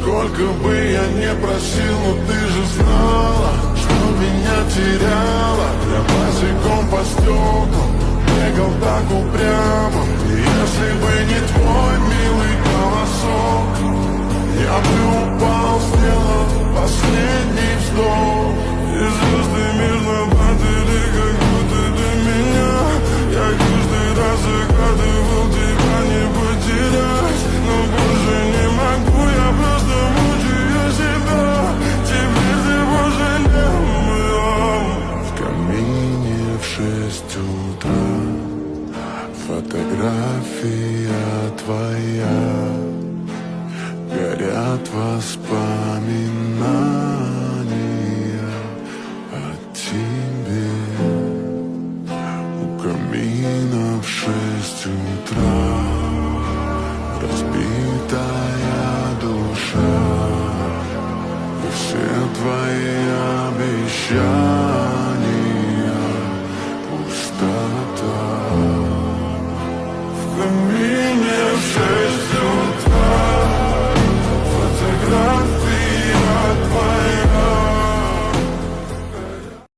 Сколько бы я не просил, но ты же знала, что меня теряла. Я босиком по стеклам бегал так упрямо. И если бы не твой милый голосок, я бы упал, сделал последний вздох. И звезды мирно падали, как будто для меня. Я каждый раз загадывал тебя не потерять, но больше не могу, я просто мучаю себя. Теперь ты пожалел меня. В камине в 6 утра фотография твоя, горят воспоминания о тебе. У камина в 6 утра разбитая душа, и все твои обещания